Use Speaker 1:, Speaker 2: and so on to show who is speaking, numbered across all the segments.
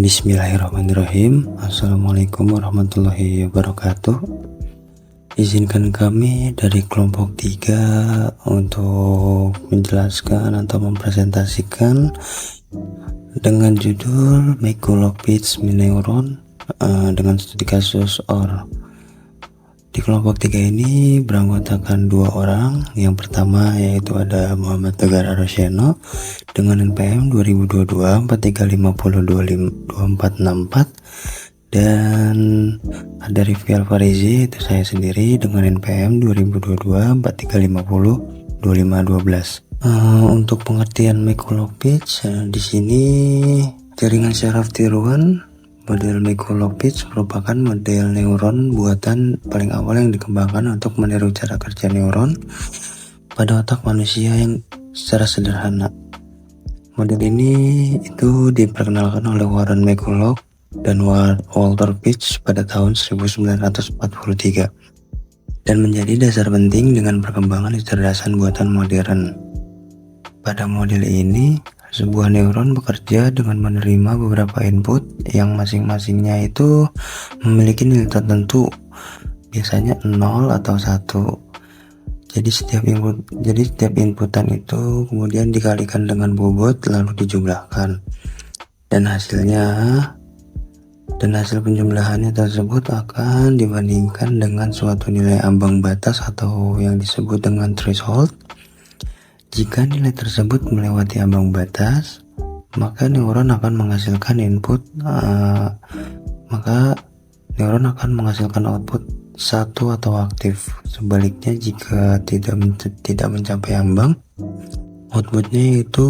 Speaker 1: Bismillahirrahmanirrahim. Assalamualaikum warahmatullahi wabarakatuh. Izinkan kami dari kelompok 3 untuk menjelaskan atau mempresentasikan dengan judul Mikulovic Neuron dengan studi kasus OR. Di kelompok 3 ini beranggotakan 2 orang. Yang pertama yaitu ada Muhammad Tegar Arosyeno dengan NPM 2022 43502464, dan ada Rifki Alfarizi, itu saya sendiri, dengan NPM 2022 43502512. Untuk pengertian Mikulovic, di sini jaringan syaraf tiruan model Mikulovic merupakan model neuron buatan paling awal yang dikembangkan untuk meniru cara kerja neuron pada otak manusia yang secara sederhana. Model ini itu diperkenalkan oleh Warren McCulloch dan Walter Pitts pada tahun 1943 dan menjadi dasar penting dengan perkembangan kecerdasan buatan modern. Pada model ini, sebuah neuron bekerja dengan menerima beberapa input yang masing-masingnya itu memiliki nilai tertentu, biasanya 0 atau 1. Jadi setiap inputan itu kemudian dikalikan dengan bobot lalu dijumlahkan. Dan hasil penjumlahannya tersebut akan dibandingkan dengan suatu nilai ambang batas atau yang disebut dengan threshold. Jika nilai tersebut melewati ambang batas, maka neuron akan menghasilkan output 1 atau aktif. Sebaliknya, jika tidak mencapai ambang, outputnya itu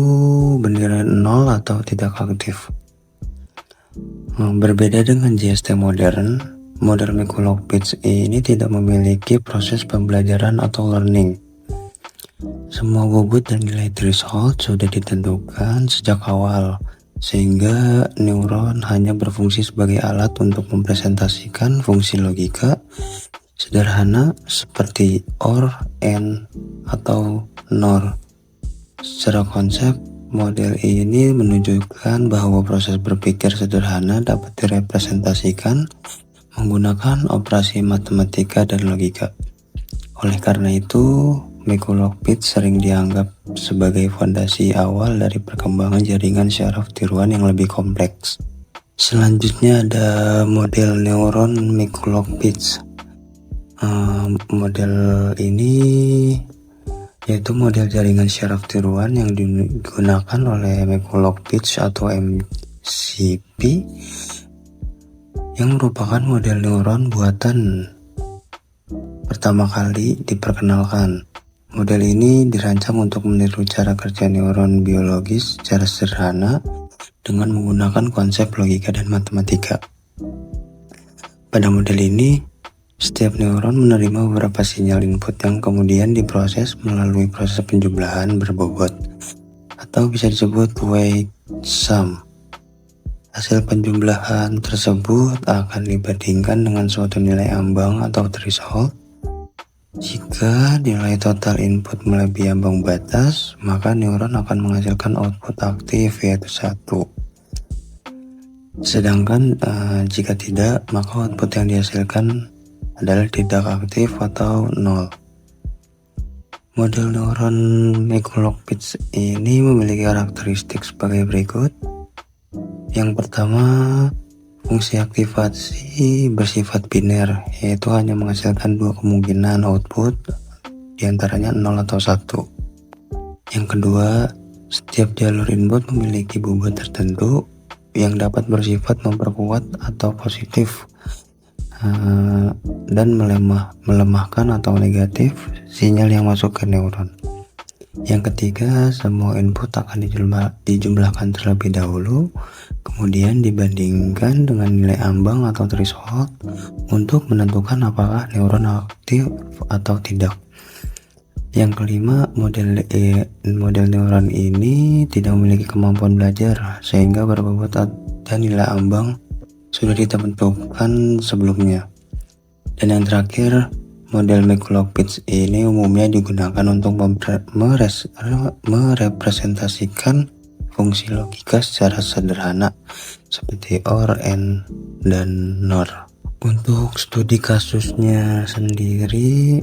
Speaker 1: bendera 0 atau tidak aktif. Berbeda dengan JST modern, model Mikulovic ini tidak memiliki proses pembelajaran atau learning. Semua bobot dan nilai threshold sudah ditentukan sejak awal, sehingga neuron hanya berfungsi sebagai alat untuk mempresentasikan fungsi logika sederhana seperti OR, AND, atau NOR. Secara konsep, model ini menunjukkan bahwa proses berpikir sederhana dapat direpresentasikan menggunakan operasi matematika dan logika. Oleh karena itu, Mikulovic sering dianggap sebagai fondasi awal dari perkembangan jaringan syaraf tiruan yang lebih kompleks. Selanjutnya ada model neuron Mikulovic. Model ini yaitu model jaringan syaraf tiruan yang digunakan oleh Mikulovic atau MCP, yang merupakan model neuron buatan pertama kali diperkenalkan. Model ini dirancang untuk meniru cara kerja neuron biologis secara sederhana dengan menggunakan konsep logika dan matematika. Pada model ini, setiap neuron menerima beberapa sinyal input yang kemudian diproses melalui proses penjumlahan berbobot, atau bisa disebut weight sum. Hasil penjumlahan tersebut akan dibandingkan dengan suatu nilai ambang atau threshold. Jika nilai total input melebihi ambang batas, maka neuron akan menghasilkan output aktif yaitu 1. Sedangkan jika tidak, maka output yang dihasilkan adalah tidak aktif atau 0. Model neuron Mikulovic ini memiliki karakteristik sebagai berikut. Yang pertama, fungsi aktivasi bersifat biner, yaitu hanya menghasilkan 2 kemungkinan output, diantaranya 0 atau 1. Yang kedua, setiap jalur input memiliki bobot tertentu yang dapat bersifat memperkuat atau positif dan melemahkan atau negatif sinyal yang masuk ke neuron. Yang ketiga, semua input akan dijumlahkan terlebih dahulu, kemudian dibandingkan dengan nilai ambang atau threshold untuk menentukan apakah neuron aktif atau tidak. Yang kelima, model neuron ini tidak memiliki kemampuan belajar, sehingga berbobot dan nilai ambang sudah ditentukan sebelumnya. Dan yang terakhir, model Mikulovic ini umumnya digunakan untuk merepresentasikan fungsi logika secara sederhana seperti OR, AND, dan NOR. Untuk studi kasusnya sendiri,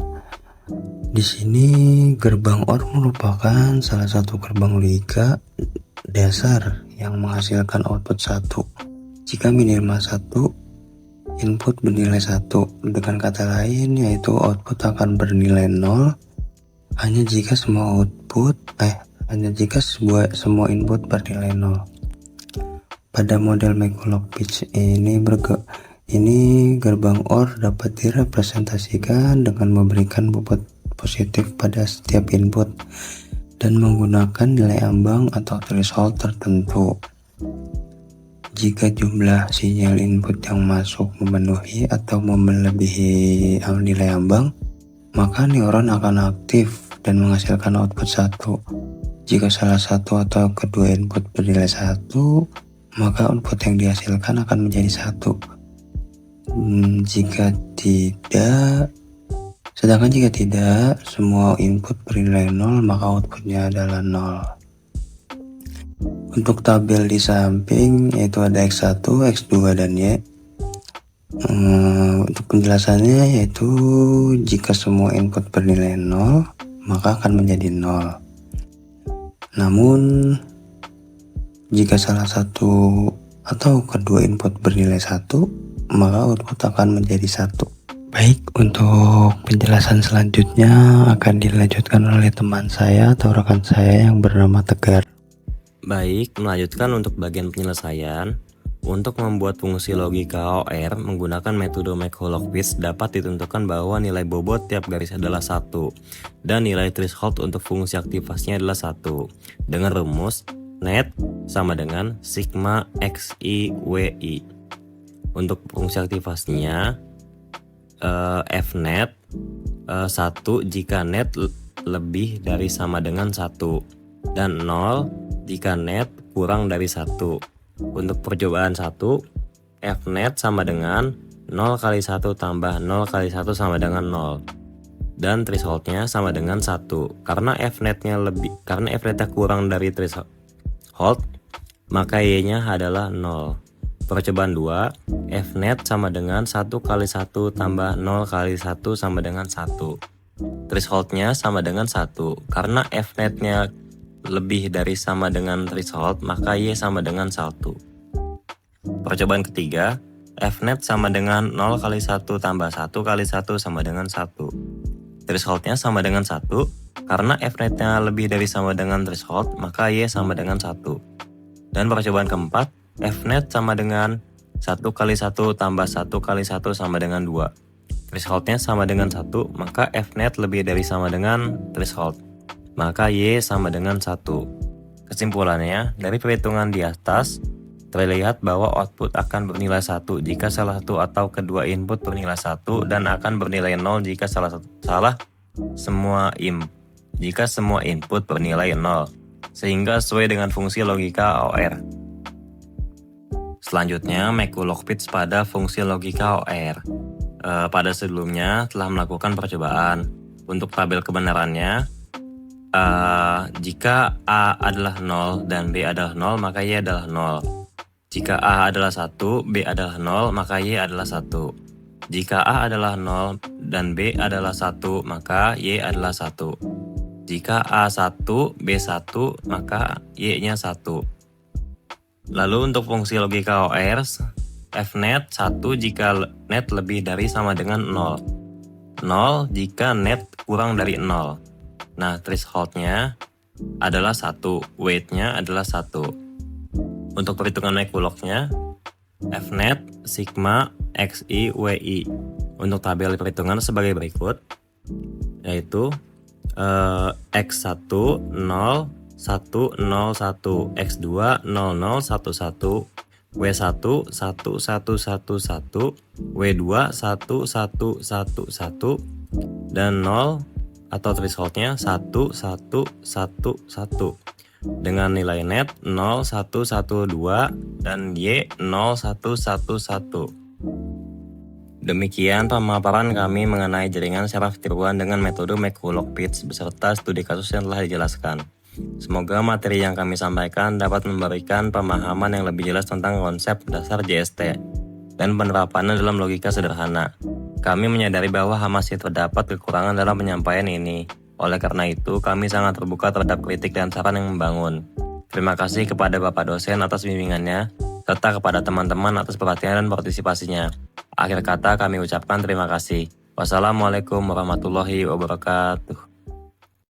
Speaker 1: di sini gerbang OR merupakan salah satu gerbang logika dasar yang menghasilkan output 1. Jika minimal 1, input bernilai 1. Dengan kata lain, yaitu output akan bernilai 0 hanya jika semua input bernilai 0. Pada model McCulloch-Pitts ini gerbang OR dapat direpresentasikan dengan memberikan bobot positif pada setiap input dan menggunakan nilai ambang atau threshold tertentu. Jika jumlah sinyal input yang masuk memenuhi atau melebihi nilai ambang, maka neuron akan aktif dan menghasilkan output 1. Jika salah satu atau kedua input bernilai 1, maka output yang dihasilkan akan menjadi 1. Sedangkan jika tidak, semua input bernilai 0, maka outputnya adalah 0. Untuk tabel di samping, yaitu ada X1, X2, dan Y. Untuk penjelasannya, yaitu jika semua input bernilai 0, maka akan menjadi 0. Namun, jika salah satu atau kedua input bernilai 1, maka output akan menjadi 1. Baik, untuk penjelasan selanjutnya akan dilanjutkan oleh teman saya atau rekan saya yang bernama Tegar.
Speaker 2: Baik, melanjutkan untuk bagian penyelesaian. Untuk membuat fungsi logika OR menggunakan metode McCulloch-Pitts dapat ditentukan bahwa nilai bobot tiap garis adalah 1 dan nilai threshold untuk fungsi aktivasinya adalah 1 dengan rumus net sama dengan sigma XI WI. Untuk fungsi aktivasinya Fnet 1 jika net lebih dari sama dengan 1 dan 0 jika net kurang dari 1. Untuk percobaan 1, Fnet sama dengan 0 kali 1 tambah 0 kali 1 sama dengan 0 dan thresholdnya sama dengan 1. Karena Fnetnya kurang dari threshold, maka Y-nya adalah 0. Percobaan 2, Fnet sama dengan 1 kali 1 tambah 0 kali 1 sama dengan 1. Thresholdnya sama dengan 1. Karena Fnetnya lebih dari sama dengan threshold, maka Y sama dengan 1. Percobaan ketiga, Fnet sama dengan 0 kali 1 tambah 1 kali 1 sama dengan 1. Thresholdnya sama dengan 1. Karena Fnetnya lebih dari sama dengan threshold, maka Y sama dengan 1. Dan percobaan keempat, Fnet sama dengan 1 kali 1 tambah 1 kali 1 sama dengan 2. Thresholdnya sama dengan 1, maka Fnet lebih dari sama dengan threshold, maka Y sama dengan 1. Kesimpulannya, dari perhitungan di atas, terlihat bahwa output akan bernilai 1 jika salah satu atau kedua input bernilai 1 dan akan bernilai 0 jika semua input bernilai 0, sehingga sesuai dengan fungsi logika OR. Selanjutnya, McCulloch-Pitts pada fungsi logika OR. Pada sebelumnya telah melakukan percobaan. Untuk tabel kebenarannya, jika A adalah 0 dan B adalah 0, maka Y adalah 0. Jika A adalah 1, B adalah 0, maka Y adalah 1. Jika A adalah 0 dan B adalah 1, maka Y adalah 1. Jika A 1, B 1, maka Y-nya 1. Lalu untuk fungsi logika OR, Fnet 1 jika net lebih dari sama dengan 0. 0 jika net kurang dari 0. Nah, thresholdnya adalah 1, weight-nya adalah 1. Untuk perhitungan McCulloch-nya, Fnet sigma XI WI. Untuk tabel perhitungan sebagai berikut, yaitu X1 0 1 0 1, X2 0 0 1 1, W1 1 1 1 1, W2 1 1 1 1, dan 0 atau thresholdnya 1 1 1 1 dengan nilai net 0 1 1 2 dan Y 0 1 1 1. Demikian pemaparan kami mengenai jaringan syaraf tiruan dengan metode McCulloch-Pitts beserta studi kasus yang telah dijelaskan. Semoga materi yang kami sampaikan dapat memberikan pemahaman yang lebih jelas tentang konsep dasar JST dan penerapannya dalam logika sederhana. Kami menyadari bahwa masih terdapat kekurangan dalam penyampaian ini. Oleh karena itu, kami sangat terbuka terhadap kritik dan saran yang membangun. Terima kasih kepada Bapak dosen atas bimbingannya, serta kepada teman-teman atas perhatian dan partisipasinya. Akhir kata kami ucapkan terima kasih. Wassalamualaikum warahmatullahi wabarakatuh.